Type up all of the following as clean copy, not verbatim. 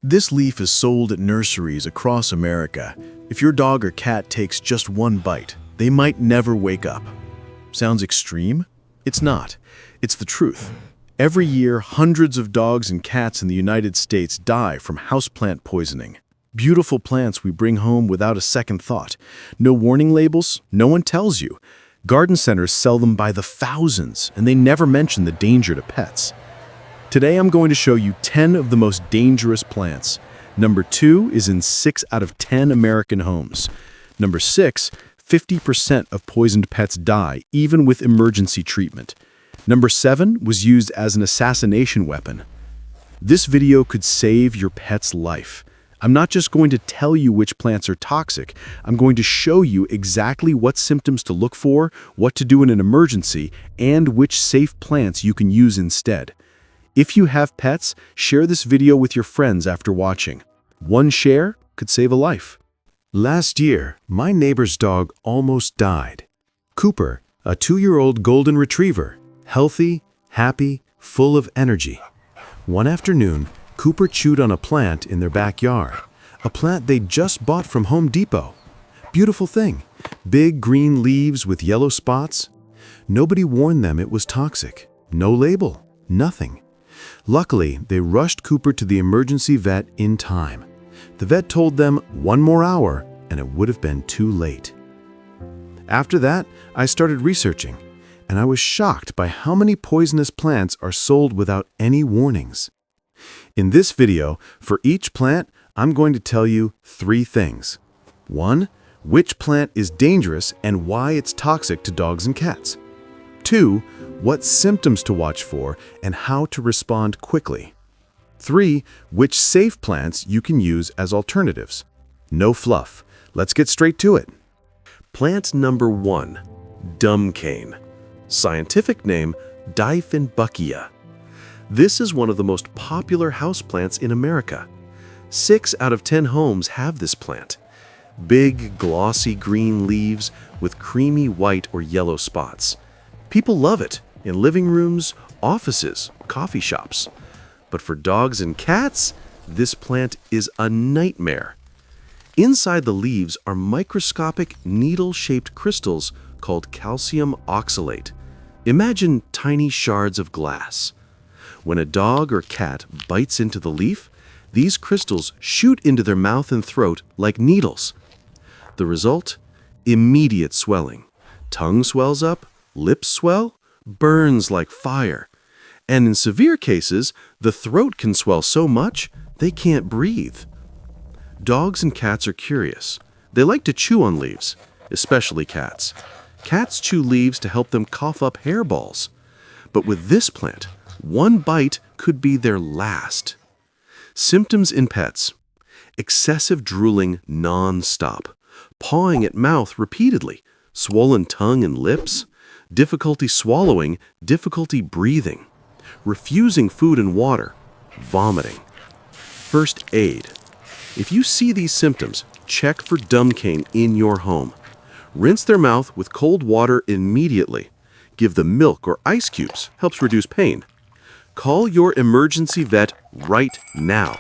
This leaf is sold at nurseries across America. If your dog or cat takes just one bite, they might never wake up. Sounds extreme? It's not. It's the truth. Every year, hundreds of dogs and cats in the United States die from houseplant poisoning. Beautiful plants we bring home without a second thought. No warning labels, no one tells you. Garden centers sell them by the thousands, and they never mention the danger to pets. Today I'm going to show you 10 of the most dangerous plants. Number 2 is in 6 out of 10 American homes. Number 6, 50% of poisoned pets die, even with emergency treatment. Number 7 was used as an assassination weapon. This video could save your pet's life. I'm not just going to tell you which plants are toxic. I'm going to show you exactly what symptoms to look for, what to do in an emergency, and which safe plants you can use instead. If you have pets, share this video with your friends after watching. One share could save a life. Last year, my neighbor's dog almost died. Cooper, a 2-year-old golden retriever, healthy, happy, full of energy. One afternoon, Cooper chewed on a plant in their backyard, a plant they'd just bought from Home Depot. Beautiful thing, big green leaves with yellow spots. Nobody warned them it was toxic. No label, nothing. Luckily, they rushed Cooper to the emergency vet in time. The vet told them 1 more hour, and it would have been too late. After that, I started researching, and I was shocked by how many poisonous plants are sold without any warnings. In this video, for each plant, I'm going to tell you 3 things. 1, which plant is dangerous and why it's toxic to dogs and cats. 2, what symptoms to watch for and how to respond quickly. 3, which safe plants you can use as alternatives. No fluff. Let's get straight to it. Plant number 1, dumb cane. Scientific name, Dieffenbachia. This is one of the most popular houseplants in America. 6 out of 10 homes have this plant. Big, glossy green leaves with creamy white or yellow spots. People love it in living rooms, offices, coffee shops. But for dogs and cats, this plant is a nightmare. Inside the leaves are microscopic needle-shaped crystals called calcium oxalate. Imagine tiny shards of glass. When a dog or cat bites into the leaf, these crystals shoot into their mouth and throat like needles. The result? Immediate swelling. Tongue swells up, lips swell, burns like fire. And in severe cases, the throat can swell so much they can't breathe. Dogs and cats are curious. They like to chew on leaves, especially cats. Cats chew leaves to help them cough up hairballs. But with this plant, 1 bite could be their last. Symptoms in pets: excessive drooling non-stop, pawing at mouth repeatedly, swollen tongue and lips, difficulty swallowing, difficulty breathing, refusing food and water, vomiting. First aid. If you see these symptoms, check for dumb cane in your home. Rinse their mouth with cold water immediately. Give them milk or ice cubes, helps reduce pain. Call your emergency vet right now.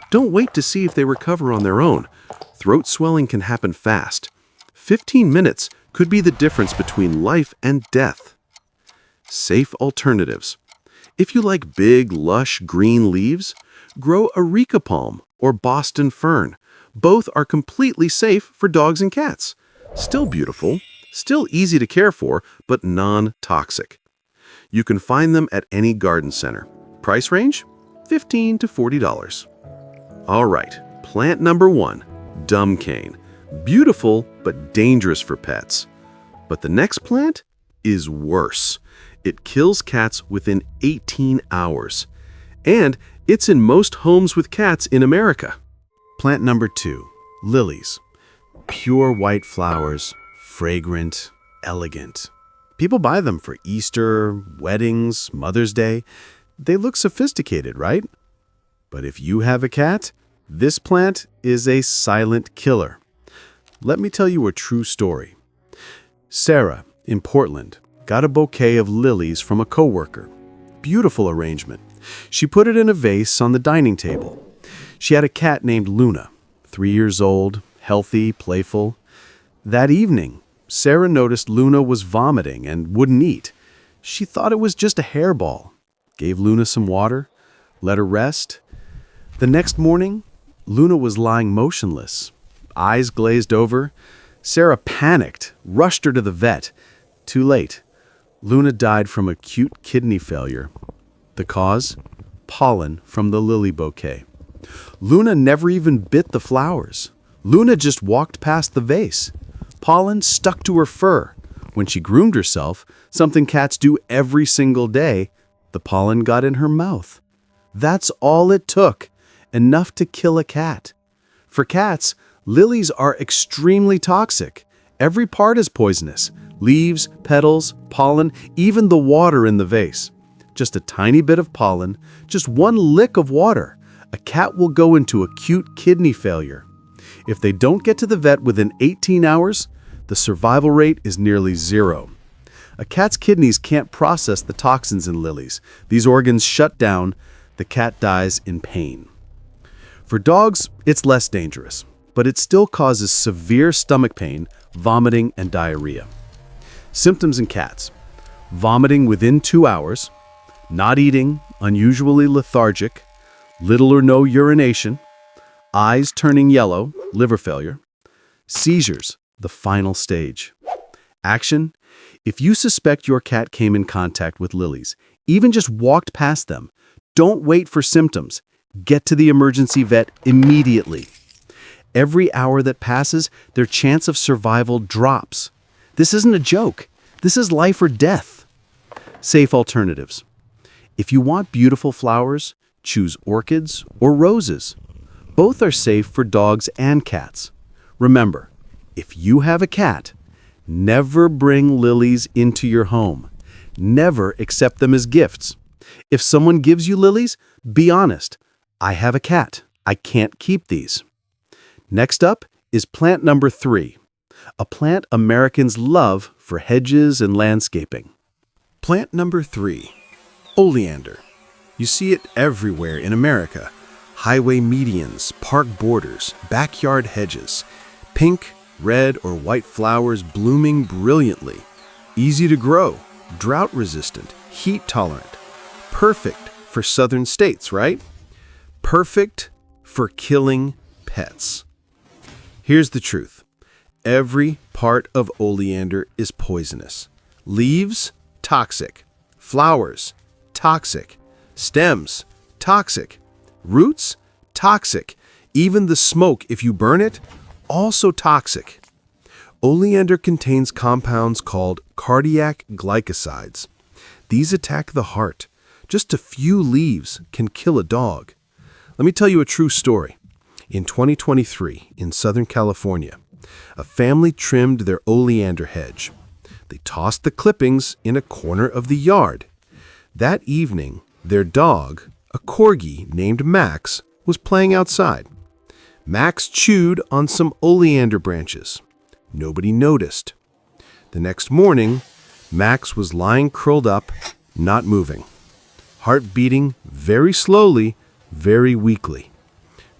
Don't wait to see if they recover on their own. Throat swelling can happen fast. 15 minutes could be the difference between life and death. Safe alternatives. If you like big, lush green leaves, grow Areca palm or Boston fern. Both are completely safe for dogs and cats. Still beautiful, still easy to care for, but non-toxic. You can find them at any garden center. Price range? $15 to $40. All right, plant number 1, dumb cane. Beautiful, but dangerous for pets. But the next plant is worse. It kills cats within 18 hours. And it's in most homes with cats in America. Plant number 2, lilies. Pure white flowers, fragrant, elegant. People buy them for Easter, weddings, Mother's Day. They look sophisticated, right? But if you have a cat, this plant is a silent killer. Let me tell you a true story. Sarah, in Portland, got a bouquet of lilies from a coworker. Beautiful arrangement. She put it in a vase on the dining table. She had a cat named Luna, 3 years old, healthy, playful. That evening, Sarah noticed Luna was vomiting and wouldn't eat. She thought it was just a hairball. Gave Luna some water, let her rest. The next morning, Luna was lying motionless, eyes glazed over. Sarah panicked, rushed her to the vet. Too late. Luna died from acute kidney failure. The cause? Pollen from the lily bouquet. Luna never even bit the flowers. Luna just walked past the vase. Pollen stuck to her fur. When she groomed herself, something cats do every single day, the pollen got in her mouth. That's all it took, enough to kill a cat. For cats, lilies are extremely toxic. Every part is poisonous. Leaves, petals, pollen, even the water in the vase. Just a tiny bit of pollen, just one lick of water. A cat will go into acute kidney failure. If they don't get to the vet within 18 hours, the survival rate is nearly 0. A cat's kidneys can't process the toxins in lilies. These organs shut down. The cat dies in pain. For dogs, it's less dangerous, but it still causes severe stomach pain, vomiting, and diarrhea. Symptoms in cats: vomiting within 2 hours, not eating, unusually lethargic, little or no urination, eyes turning yellow, liver failure, seizures, the final stage. Action: if you suspect your cat came in contact with lilies, even just walked past them, don't wait for symptoms. Get to the emergency vet immediately. Every hour that passes, their chance of survival drops. This isn't a joke. This is life or death. Safe alternatives. If you want beautiful flowers, choose orchids or roses. Both are safe for dogs and cats. Remember, if you have a cat, never bring lilies into your home. Never accept them as gifts. If someone gives you lilies, be honest. I have a cat. I can't keep these. Next up is plant number 3, a plant Americans love for hedges and landscaping. Plant number 3, Oleander. You see it everywhere in America. Highway medians, park borders, backyard hedges. Pink, red, or white flowers blooming brilliantly. Easy to grow, drought-resistant, heat-tolerant. Perfect for southern states, right? Perfect for killing pets. Here's the truth. Every part of oleander is poisonous. Leaves, toxic. Flowers, toxic. Stems, toxic. Roots, toxic. Even the smoke, if you burn it, also toxic. Oleander contains compounds called cardiac glycosides. These attack the heart. Just a few leaves can kill a dog. Let me tell you a true story. In 2023, in Southern California, a family trimmed their oleander hedge. They tossed the clippings in a corner of the yard. That evening, their dog, a corgi named Max, was playing outside. Max chewed on some oleander branches. Nobody noticed. The next morning, Max was lying curled up, not moving. Heart beating very slowly, very weakly.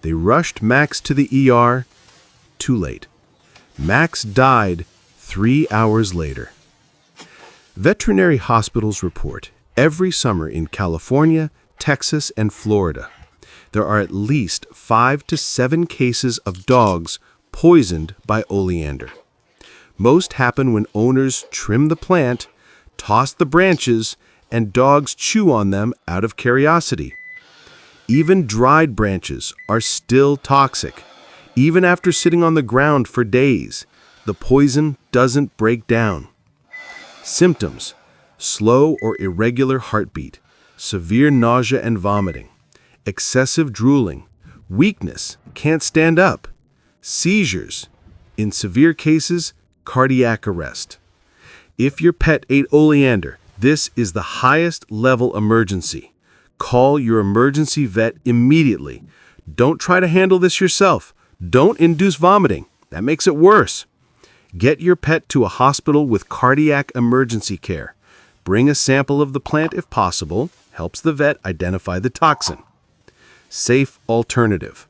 They rushed Max to the ER. Too late. Max died 3 hours later. Veterinary hospitals report every summer in California, Texas, and Florida, there are at least 5 to 7 cases of dogs poisoned by oleander. Most happen when owners trim the plant, toss the branches, and dogs chew on them out of curiosity. Even dried branches are still toxic. Even after sitting on the ground for days, the poison doesn't break down. Symptoms: slow or irregular heartbeat, severe nausea and vomiting, excessive drooling, weakness, can't stand up, seizures, in severe cases, cardiac arrest. If your pet ate oleander, this is the highest level emergency. Call your emergency vet immediately. Don't try to handle this yourself. Don't induce vomiting. That makes it worse. Get your pet to a hospital with cardiac emergency care. Bring a sample of the plant if possible. Helps the vet identify the toxin. Safe alternative.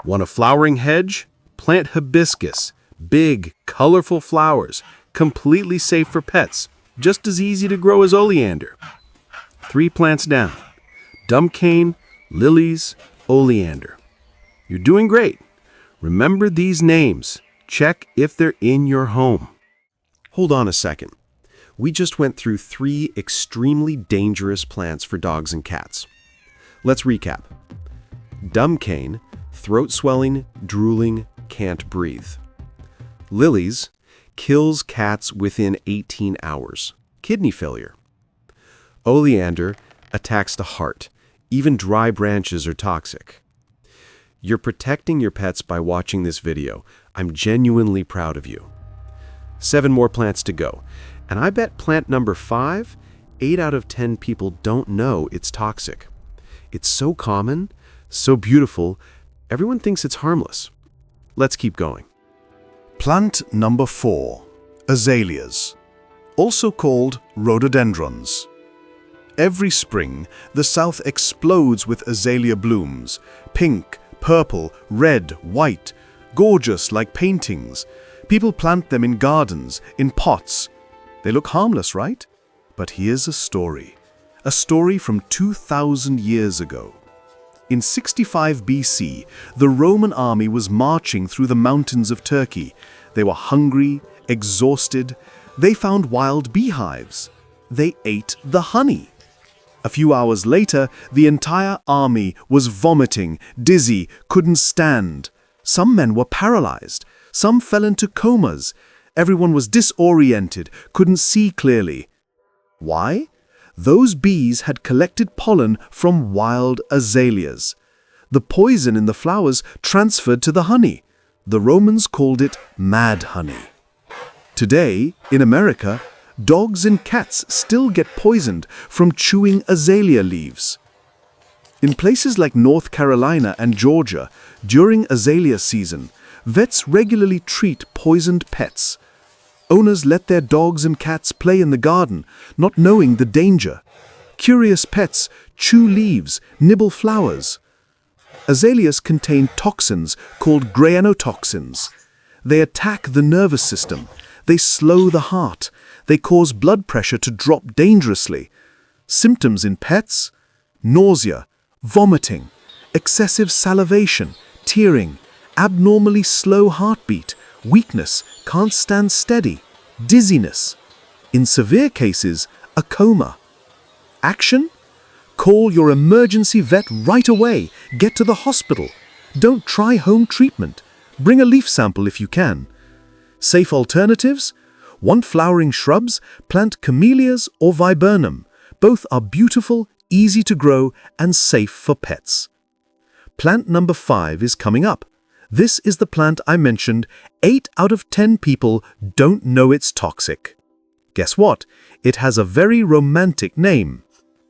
Want a flowering hedge? Plant hibiscus. Big, colorful flowers, completely safe for pets, just as easy to grow as oleander. 3 plants down. Dumb cane, lilies, oleander. You're doing great. Remember these names. Check if they're in your home. Hold on a second. We just went through 3 extremely dangerous plants for dogs and cats. Let's recap. Dumb cane, throat swelling, drooling, can't breathe. Lilies, kills cats within 18 hours. Kidney failure. Oleander, attacks the heart. Even dry branches are toxic. You're protecting your pets by watching this video. I'm genuinely proud of you. 7 more plants to go. And I bet plant number 5, 8 out of 10 people don't know it's toxic. It's so common, so beautiful, everyone thinks it's harmless. Let's keep going. Plant number 4, azaleas, also called rhododendrons. Every spring, the South explodes with azalea blooms, pink, purple, red, white, gorgeous like paintings. People plant them in gardens, in pots. They look harmless, right? But here's a story from 2,000 years ago. In 65 BC, the Roman army was marching through the mountains of Turkey. They were hungry, exhausted. They found wild beehives. They ate the honey. A few hours later, the entire army was vomiting, dizzy, couldn't stand. Some men were paralyzed. Some fell into comas. Everyone was disoriented, couldn't see clearly. Why? Those bees had collected pollen from wild azaleas. The poison in the flowers transferred to the honey. The Romans called it mad honey. Today, in America, dogs and cats still get poisoned from chewing azalea leaves. In places like North Carolina and Georgia, during azalea season, vets regularly treat poisoned pets. Owners let their dogs and cats play in the garden, not knowing the danger. Curious pets chew leaves, nibble flowers. Azaleas contain toxins called grayanotoxins. They attack the nervous system. They slow the heart. They cause blood pressure to drop dangerously. Symptoms in pets: nausea, vomiting, excessive salivation, tearing, abnormally slow heartbeat, weakness, can't stand steady, dizziness. In severe cases, a coma. Action? Call your emergency vet right away. Get to the hospital. Don't try home treatment. Bring a leaf sample if you can. Safe alternatives? Want flowering shrubs? Plant camellias or viburnum. Both are beautiful, easy to grow, and safe for pets. Plant number 5 is coming up. This is the plant I mentioned 8 out of 10 people don't know it's toxic. Guess what? It has a very romantic name.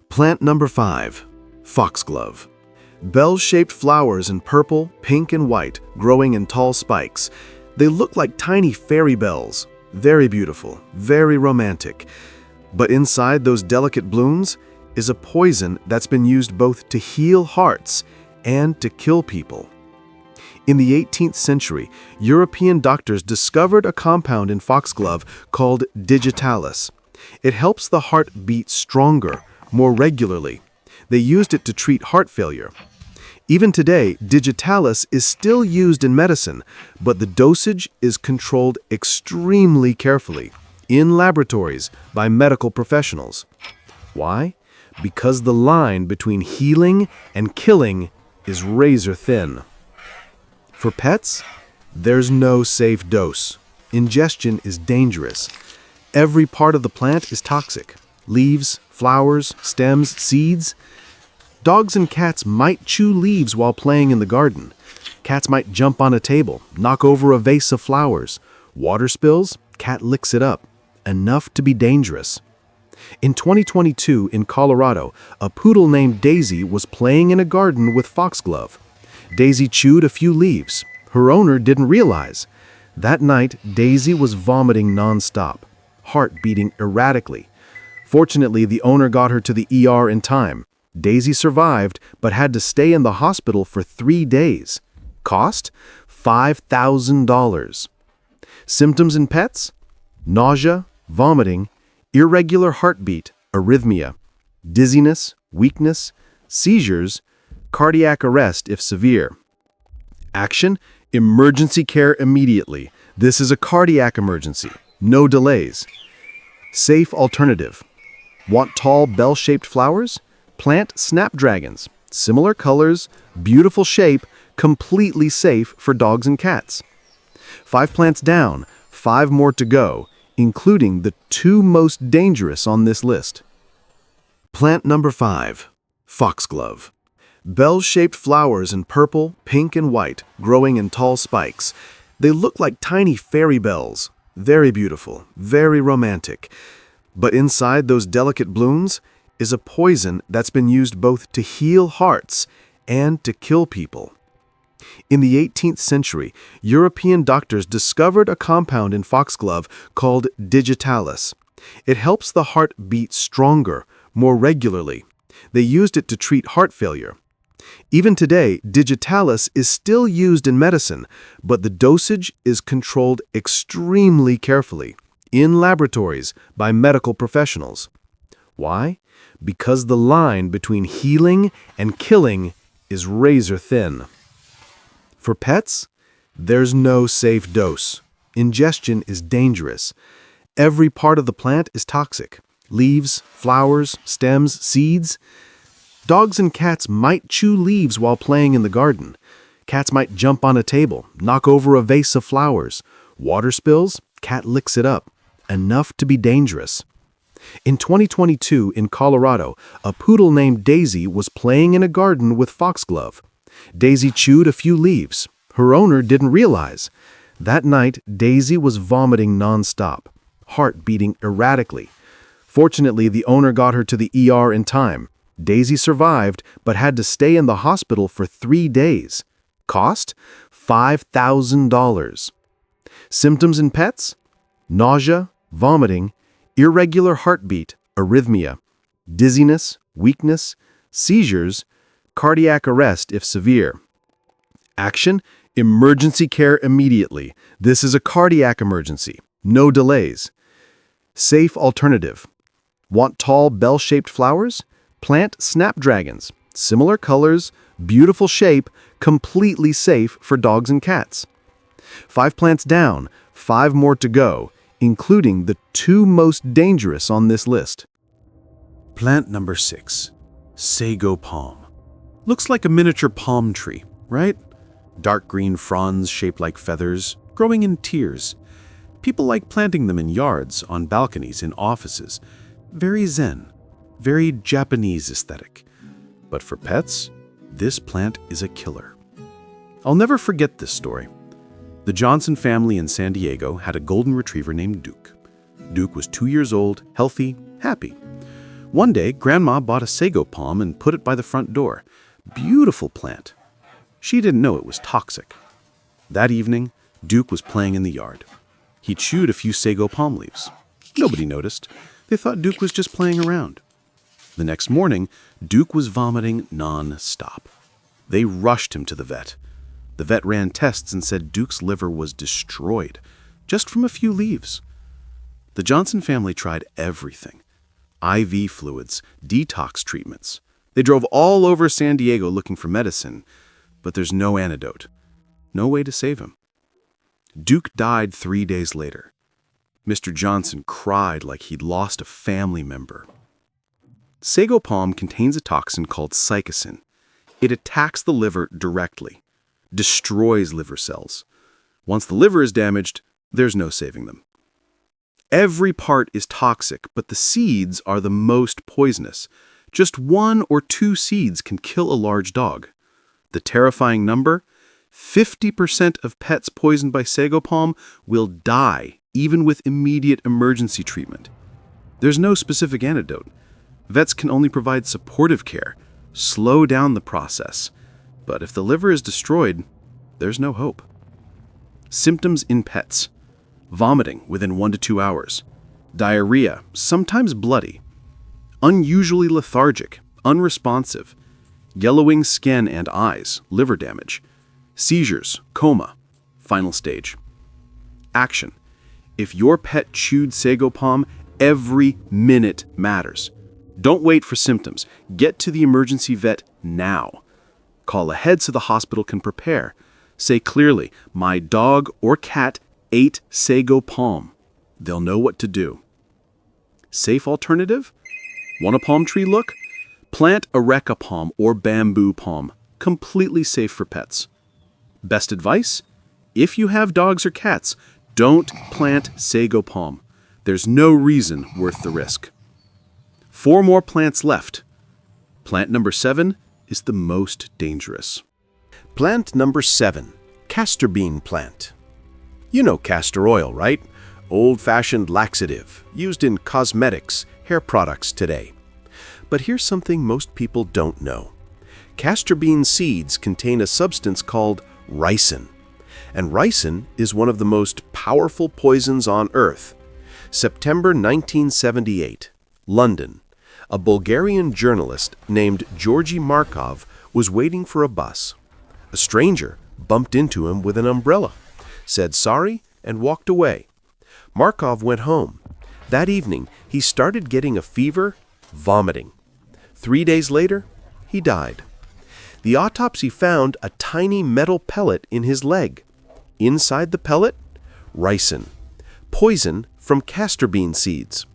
Plant number 5, Foxglove. Bell-shaped flowers in purple, pink, and white, growing in tall spikes. They look like tiny fairy bells. Very beautiful, very romantic. But inside those delicate blooms is a poison that's been used both to heal hearts and to kill people. In the 18th century, European doctors discovered a compound in foxglove called digitalis. It helps the heart beat stronger, more regularly. They used it to treat heart failure. Even today, digitalis is still used in medicine, but the dosage is controlled extremely carefully in laboratories by medical professionals. Why? Because the line between healing and killing is razor thin. For pets, there's no safe dose. Ingestion is dangerous. Every part of the plant is toxic. Leaves, flowers, stems, seeds. Dogs and cats might chew leaves while playing in the garden. Cats might jump on a table, knock over a vase of flowers. Water spills, cat licks it up. Enough to be dangerous. In 2022, in Colorado, a poodle named Daisy was playing in a garden with foxglove. Daisy chewed a few leaves. Her owner didn't realize. That night, Daisy was vomiting nonstop, heart beating erratically. Fortunately, the owner got her to the ER in time. Daisy survived, but had to stay in the hospital for 3 days. Cost? $5,000. Symptoms in pets? Nausea, vomiting, irregular heartbeat, arrhythmia, dizziness, weakness, seizures, cardiac arrest if severe. Action? Emergency care immediately. This is a cardiac emergency. No delays. Safe alternative. Want tall bell-shaped flowers? Plant snapdragons. Similar colors, beautiful shape, completely safe for dogs and cats. 5 plants down, 5 more to go, including the 2 most dangerous on this list. Plant number 5, Foxglove. Bell-shaped flowers in purple, pink, and white, growing in tall spikes. They look like tiny fairy bells. Very beautiful, very romantic. But inside those delicate blooms is a poison that's been used both to heal hearts and to kill people. In the 18th century, European doctors discovered a compound in foxglove called digitalis. It helps the heart beat stronger, more regularly. They used it to treat heart failure. Even today, digitalis is still used in medicine, but the dosage is controlled extremely carefully in laboratories by medical professionals. Why? Because the line between healing and killing is razor thin. For pets, there's no safe dose. Ingestion is dangerous. Every part of the plant is toxic. Leaves, flowers, stems, seeds. Dogs and cats might chew leaves while playing in the garden. Cats might jump on a table, knock over a vase of flowers. Water spills, cat licks it up. Enough to be dangerous. In 2022, in Colorado, a poodle named Daisy was playing in a garden with foxglove. Daisy chewed a few leaves. Her owner didn't realize. That night, Daisy was vomiting nonstop, heart beating erratically. Fortunately, the owner got her to the ER in time. Daisy survived, but had to stay in the hospital for 3 days. Cost? $5,000. Symptoms in pets? Nausea, vomiting, irregular heartbeat, arrhythmia, dizziness, weakness, seizures, cardiac arrest if severe. Action? Emergency care immediately. This is a cardiac emergency. No delays. Safe alternative. Want tall bell-shaped flowers? Plant snapdragons. Similar colors, beautiful shape, completely safe for dogs and cats. 5 plants down, 5 more to go, including the 2 most dangerous on this list. Plant number 6, Sago Palm. Looks like a miniature palm tree, right? Dark green fronds shaped like feathers, growing in tiers. People like planting them in yards, on balconies, in offices. Very zen, very Japanese aesthetic. But for pets, this plant is a killer. I'll never forget this story. The Johnson family in San Diego had a golden retriever named Duke. Duke was 2 years old, healthy, happy. One day, Grandma bought a sago palm and put it by the front door. Beautiful plant. She didn't know it was toxic. That evening, Duke was playing in the yard. He chewed a few sago palm leaves. Nobody noticed. They thought Duke was just playing around. The next morning, Duke was vomiting non-stop. They rushed him to the vet. The vet ran tests and said Duke's liver was destroyed, just from a few leaves. The Johnson family tried everything. IV fluids, detox treatments. They drove all over San Diego looking for medicine, but there's no antidote. No way to save him. Duke died 3 days later. Mr. Johnson cried like he'd lost a family member. Sago palm contains a toxin called psychocin. It attacks the liver directly, destroys liver cells. Once the liver is damaged, there's no saving them. Every part is toxic, but the seeds are the most poisonous. Just 1 or 2 seeds can kill a large dog. The terrifying number? 50% of pets poisoned by sago palm will die, even with immediate emergency treatment. There's no specific antidote. Vets can only provide supportive care, slow down the process. But if the liver is destroyed, there's no hope. Symptoms in pets: vomiting within 1 to 2 hours, diarrhea, sometimes bloody, unusually lethargic, unresponsive, yellowing skin and eyes, liver damage, Seizures, coma, final stage. Action. If your pet chewed Sago Palm, every minute matters. Don't wait for symptoms. Get to the emergency vet now. Call ahead so the hospital can prepare. Say clearly, my dog or cat ate Sago Palm. They'll know what to do. Safe alternative? Want a palm tree look? Plant Areca palm or bamboo palm. Completely safe for pets. Best advice? If you have dogs or cats, don't plant Sago Palm. There's no reason worth the risk. 4 more plants left. Plant number 7 is the most dangerous. Plant number 7, castor bean plant. You know castor oil, right? Old-fashioned laxative, used in cosmetics, hair products today. But here's something most people don't know. Castor bean seeds contain a substance called ricin. And ricin is one of the most powerful poisons on Earth. September 1978, London. A Bulgarian journalist named Georgi Markov was waiting for a bus. A stranger bumped into him with an umbrella, said sorry, and walked away. Markov went home. That evening, he started getting a fever, vomiting. 3 days later, he died. The autopsy found a tiny metal pellet in his leg. Inside the pellet, ricin, poison from castor bean seeds.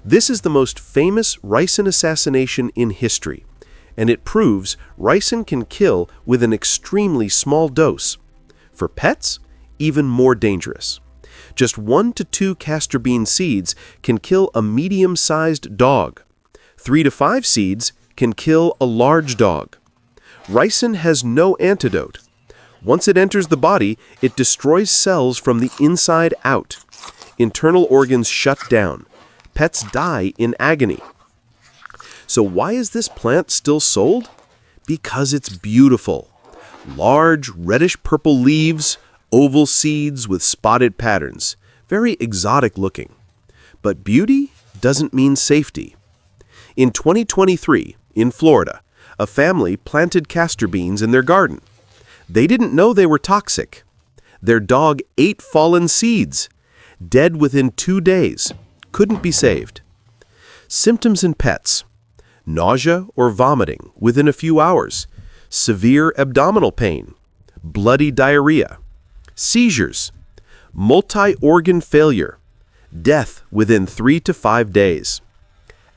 This is the most famous ricin assassination in history, and it proves ricin can kill with an extremely small dose. For pets, even more dangerous. Just 1 to 2 castor bean seeds can kill a medium-sized dog. 3 to 5 seeds can kill a large dog. Ricin has no antidote. Once it enters the body, it destroys cells from the inside out. Internal organs shut down. Pets die in agony. So why is this plant still sold? Because it's beautiful. Large, reddish-purple leaves, oval seeds with spotted patterns. Very exotic looking. But beauty doesn't mean safety. In 2023, in Florida, a family planted castor beans in their garden. They didn't know they were toxic. Their dog ate fallen seeds. Dead within 2 days. Couldn't be saved. Symptoms in pets: nausea or vomiting within a few hours, severe abdominal pain, bloody diarrhea, seizures, multi-organ failure, death within 3 to 5 days.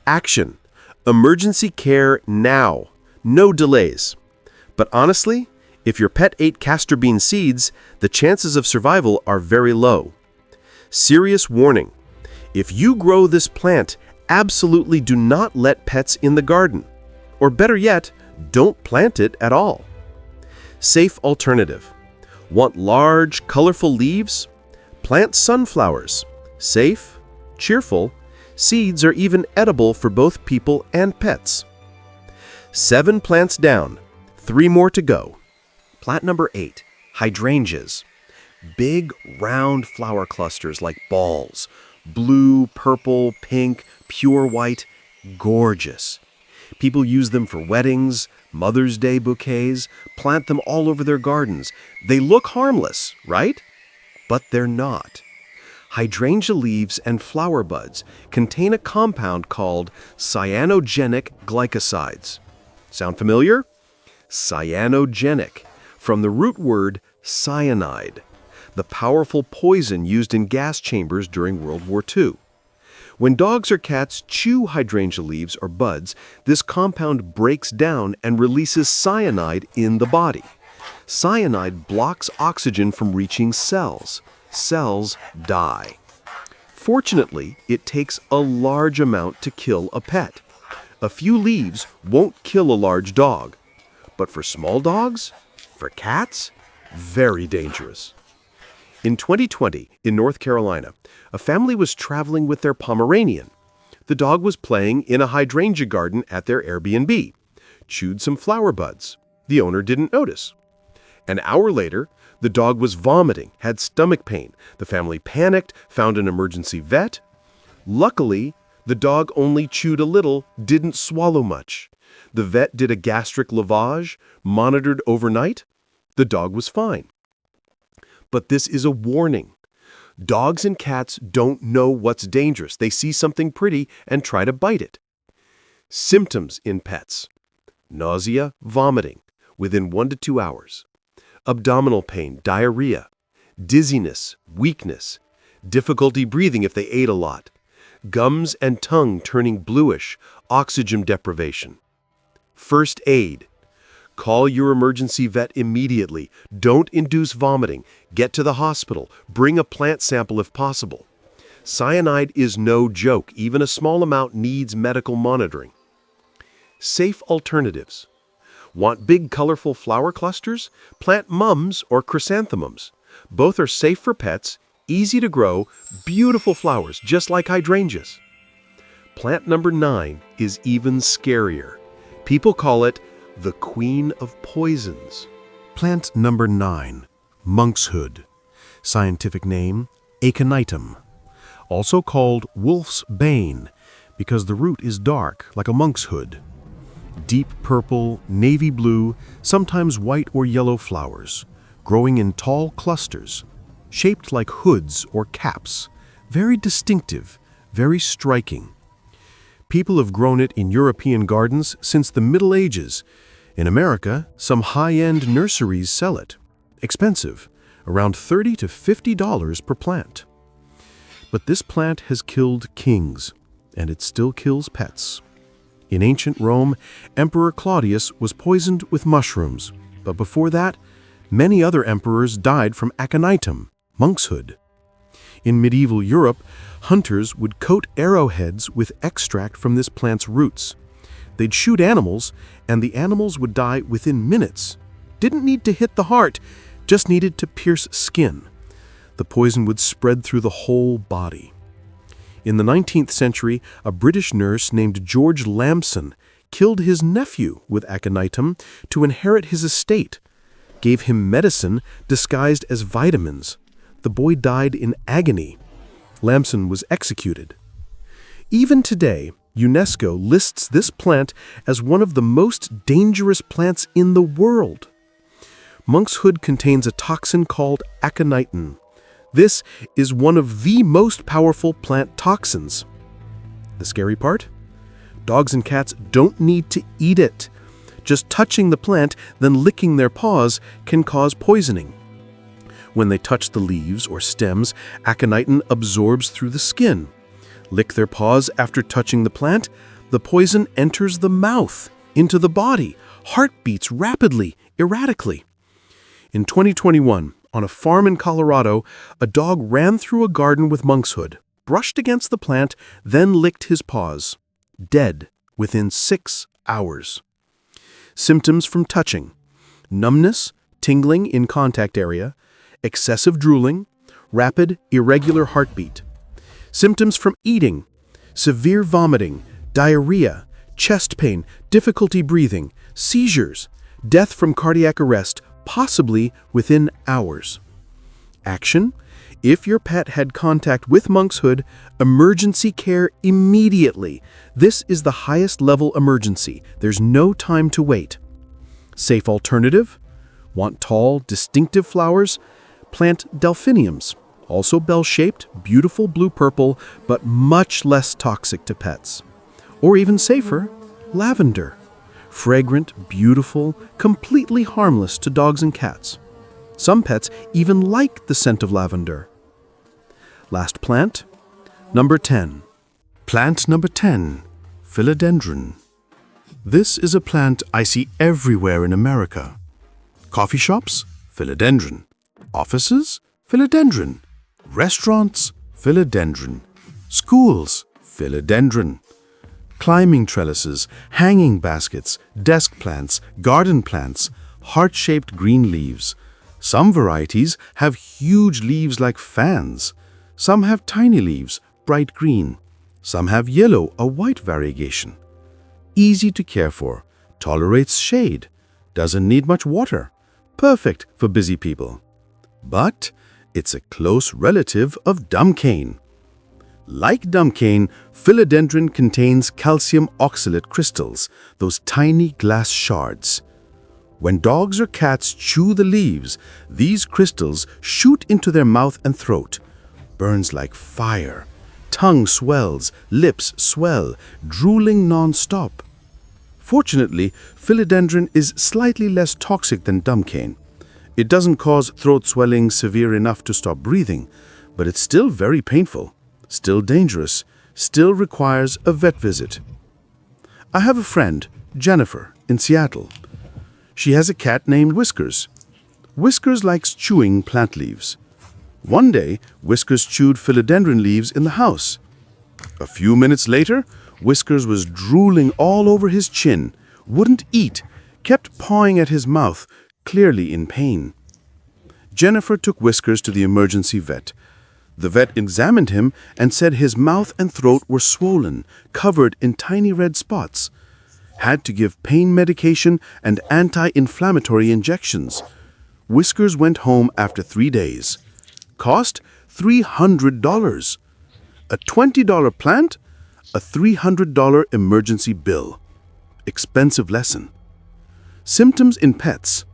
Action: emergency care now. No delays. But honestly, if your pet ate castor bean seeds, the chances of survival are very low. Serious warning: if you grow this plant, absolutely do not let pets in the garden. Or better yet, don't plant it at all. Safe alternative: want large, colorful leaves? Plant sunflowers. Safe, cheerful, seeds are even edible for both people and pets. 7 plants down, 3 more to go. Plant number 8, hydrangeas. Big, round flower clusters like balls. Blue, purple, pink, pure white. Gorgeous. People use them for weddings, Mother's Day bouquets, plant them all over their gardens. They look harmless, right? But they're not. Hydrangea leaves and flower buds contain a compound called cyanogenic glycosides. Sound familiar? Cyanogenic, from the root word cyanide, the powerful poison used in gas chambers during World War II. When dogs or cats chew hydrangea leaves or buds, this compound breaks down and releases cyanide in the body. Cyanide blocks oxygen from reaching cells. Cells die. Fortunately, it takes a large amount to kill a pet. A few leaves won't kill a large dog. But for small dogs, for cats, very dangerous. In 2020, in North Carolina, a family was traveling with their Pomeranian. The dog was playing in a hydrangea garden at their Airbnb, chewed some flower buds. The owner didn't notice. An hour later, the dog was vomiting, had stomach pain. The family panicked, found an emergency vet. Luckily, the dog only chewed a little, didn't swallow much. The vet did a gastric lavage, monitored overnight. The dog was fine. But this is a warning. Dogs and cats don't know what's dangerous. They see something pretty and try to bite it. Symptoms in pets: nausea, vomiting within 1 to 2 hours, abdominal pain, diarrhea, dizziness, weakness, difficulty breathing if they ate a lot, gums and tongue turning bluish, oxygen deprivation. First aid: call your emergency vet immediately. Don't induce vomiting. Get to the hospital. Bring a plant sample if possible. Cyanide is no joke. Even a small amount needs medical monitoring. Safe alternatives: want big, colorful flower clusters? Plant mums or chrysanthemums. Both are safe for pets, easy to grow, beautiful flowers, just like hydrangeas. Plant number 9 is even scarier. People call it the queen of poisons. Plant number 9, monkshood. Scientific name, aconitum. Also called wolf's bane, because the root is dark, like a monk's hood. Deep purple, navy blue, sometimes white or yellow flowers, growing in tall clusters, shaped like hoods or caps, very distinctive, very striking. People have grown it in European gardens since the Middle Ages. In America, some high-end nurseries sell it. Expensive, around $30 to $50 per plant. But this plant has killed kings, and it still kills pets. In ancient Rome, Emperor Claudius was poisoned with mushrooms, but before that, many other emperors died from aconitum, monkshood. In medieval Europe, hunters would coat arrowheads with extract from this plant's roots. They'd shoot animals, and the animals would die within minutes. Didn't need to hit the heart, just needed to pierce skin. The poison would spread through the whole body. In the 19th century, a British nurse named George Lamson killed his nephew with aconitum to inherit his estate, gave him medicine disguised as vitamins. The boy died in agony. Lamson was executed. Even today, UNESCO lists this plant as one of the most dangerous plants in the world. Monkshood contains a toxin called aconitin. This is one of the most powerful plant toxins. The scary part? Dogs and cats don't need to eat it. Just touching the plant, then licking their paws can cause poisoning. When they touch the leaves or stems, aconitin absorbs through the skin. Lick their paws after touching the plant, the poison enters the mouth, into the body, heart beats rapidly, erratically. In 2021, on a farm in Colorado, a dog ran through a garden with monkshood, brushed against the plant, then licked his paws. Dead within 6 hours. Symptoms from touching: numbness, tingling in contact area, excessive drooling, rapid, irregular heartbeat. Symptoms from eating: severe vomiting, diarrhea, chest pain, difficulty breathing, seizures, death from cardiac arrest, possibly within hours. Action: if your pet had contact with monkshood, emergency care immediately. This is the highest level emergency. There's no time to wait. Safe alternative: want tall, distinctive flowers? Plant delphiniums, also bell-shaped, beautiful blue-purple, but much less toxic to pets. Or even safer, lavender. Fragrant, beautiful, completely harmless to dogs and cats. Some pets even like the scent of lavender. Last plant, number 10. Plant number 10, philodendron. This is a plant I see everywhere in America. Coffee shops, philodendron. Offices, philodendron. Restaurants, philodendron. Schools, philodendron. Climbing trellises, hanging baskets, desk plants, garden plants, heart-shaped green leaves. Some varieties have huge leaves like fans. Some have tiny leaves, bright green. Some have yellow or white variegation. Easy to care for, tolerates shade, doesn't need much water. Perfect for busy people. But it's a close relative of dumcane. Like dumcane, philodendron contains calcium oxalate crystals, those tiny glass shards. When dogs or cats chew the leaves, these crystals shoot into their mouth and throat. Burns like fire. Tongue swells, lips swell, drooling non-stop. Fortunately, philodendron is slightly less toxic than dumcane. It doesn't cause throat swelling severe enough to stop breathing, but it's still very painful, still dangerous, still requires a vet visit. I have a friend, Jennifer, in Seattle. She has a cat named Whiskers. Whiskers likes chewing plant leaves. One day, Whiskers chewed philodendron leaves in the house. A few minutes later, Whiskers was drooling all over his chin, wouldn't eat, kept pawing at his mouth, clearly in pain. Jennifer took Whiskers to the emergency vet. The vet examined him and said his mouth and throat were swollen, covered in tiny red spots. Had to give pain medication and anti-inflammatory injections. Whiskers went home after 3 days. Cost $300. A $20 plant, a $300 emergency bill. Expensive lesson. Symptoms in pets: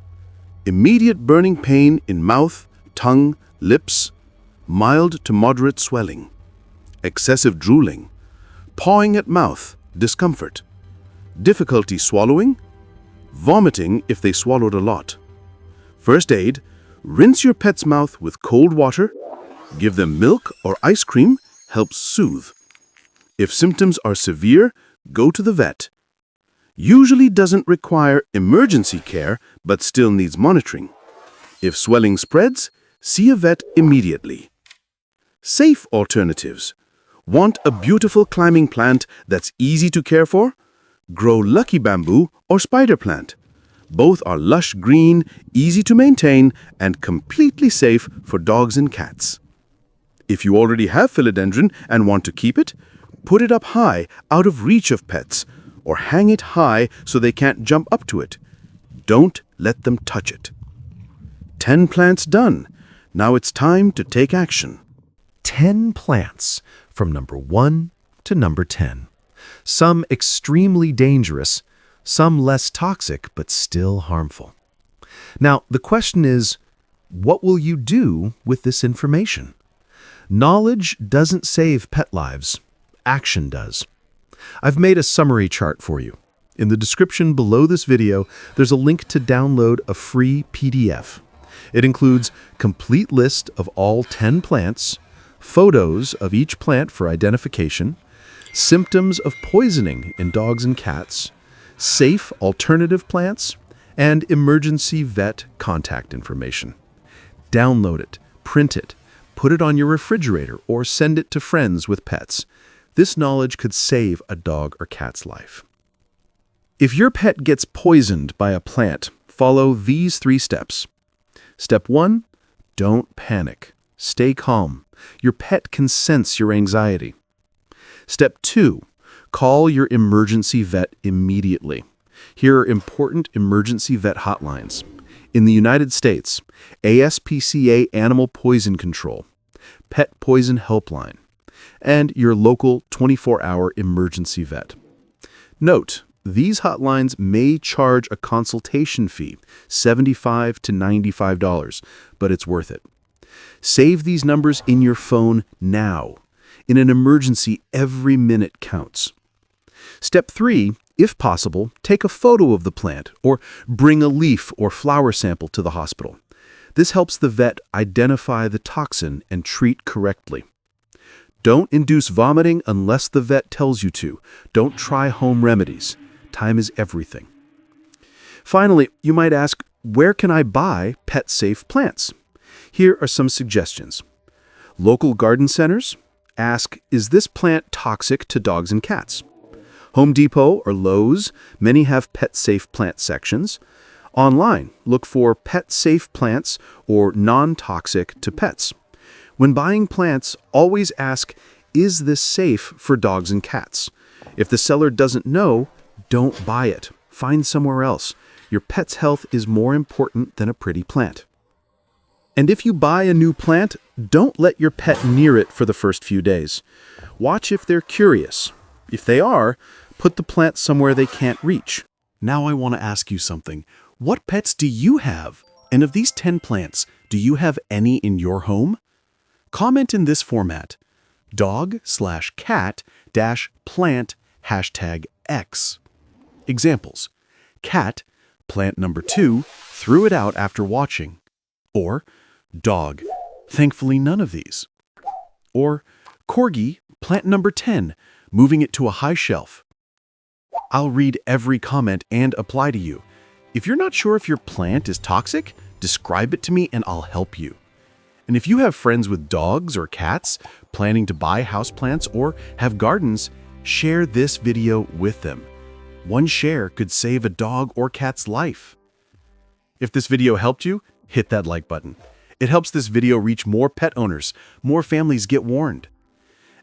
immediate burning pain in mouth, tongue, lips, mild to moderate swelling, excessive drooling, pawing at mouth, discomfort, difficulty swallowing, vomiting if they swallowed a lot. First aid: rinse your pet's mouth with cold water, give them milk or ice cream, helps soothe. If symptoms are severe, go to the vet. Usually doesn't require emergency care, but still needs monitoring. If swelling spreads, see a vet immediately. Safe alternatives. Want a beautiful climbing plant that's easy to care for? Grow lucky bamboo or spider plant. Both are lush green, easy to maintain, and completely safe for dogs and cats. If you already have philodendron and want to keep it, put it up high, out of reach of pets, or hang it high so they can't jump up to it. Don't let them touch it. 10 plants done. Now it's time to take action. 10 plants from number 1 to number 10. Some extremely dangerous, some less toxic but still harmful. Now, the question is, what will you do with this information? Knowledge doesn't save pet lives. Action does. I've made a summary chart for you. In the description below this video, there's a link to download a free PDF. It includes a complete list of all 10 plants, photos of each plant for identification, symptoms of poisoning in dogs and cats, safe alternative plants, and emergency vet contact information. Download it, print it, put it on your refrigerator, or send it to friends with pets. This knowledge could save a dog or cat's life. If your pet gets poisoned by a plant, follow these 3 steps. Step 1, don't panic. Stay calm. Your pet can sense your anxiety. Step 2, call your emergency vet immediately. Here are important emergency vet hotlines. In the United States, ASPCA Animal Poison Control, Pet Poison Helpline, and your local 24-hour emergency vet. Note, these hotlines may charge a consultation fee, $75 to $95, but it's worth it. Save these numbers in your phone now. In an emergency, every minute counts. Step 3, if possible, take a photo of the plant or bring a leaf or flower sample to the hospital. This helps the vet identify the toxin and treat correctly. Don't induce vomiting unless the vet tells you to. Don't try home remedies. Time is everything. Finally, you might ask, where can I buy pet-safe plants? Here are some suggestions. Local garden centers. Ask, is this plant toxic to dogs and cats? Home Depot or Lowe's, many have pet-safe plant sections. Online, look for pet-safe plants or non-toxic to pets. When buying plants, always ask, is this safe for dogs and cats? If the seller doesn't know, don't buy it. Find somewhere else. Your pet's health is more important than a pretty plant. And if you buy a new plant, don't let your pet near it for the first few days. Watch if they're curious. If they are, put the plant somewhere they can't reach. Now I want to ask you something. What pets do you have? And of these 10 plants, do you have any in your home? Comment in this format: dog/cat-plant #X. Examples: cat, plant number 2, threw it out after watching. Or dog, thankfully none of these. Or corgi, plant number 10, moving it to a high shelf. I'll read every comment and apply to you. If you're not sure if your plant is toxic, describe it to me and I'll help you. And if you have friends with dogs or cats planning to buy houseplants or have gardens, share this video with them. One share could save a dog or cat's life. If this video helped you, hit that like button. It helps this video reach more pet owners, more families get warned.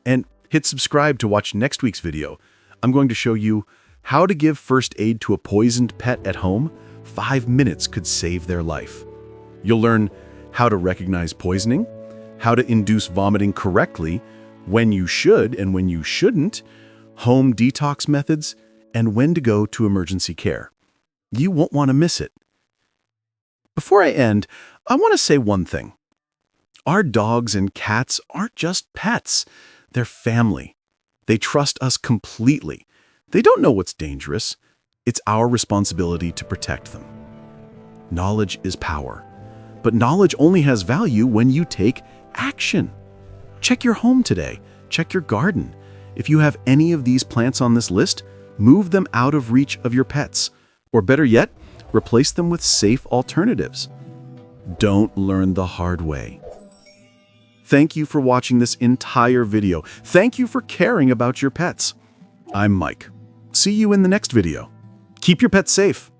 And hit subscribe to watch next week's video. I'm going to show you how to give first aid to a poisoned pet at home. 5 minutes could save their life. You'll learn how to recognize poisoning, how to induce vomiting correctly, when you should and when you shouldn't, home detox methods, and when to go to emergency care. You won't want to miss it. Before I end, I want to say one thing. Our dogs and cats aren't just pets. They're family. They trust us completely. They don't know what's dangerous. It's our responsibility to protect them. Knowledge is power. But knowledge only has value when you take action. Check your home today. Check your garden. If you have any of these plants on this list, move them out of reach of your pets. Or better yet, replace them with safe alternatives. Don't learn the hard way. Thank you for watching this entire video. Thank you for caring about your pets. I'm Mike. See you in the next video. Keep your pets safe.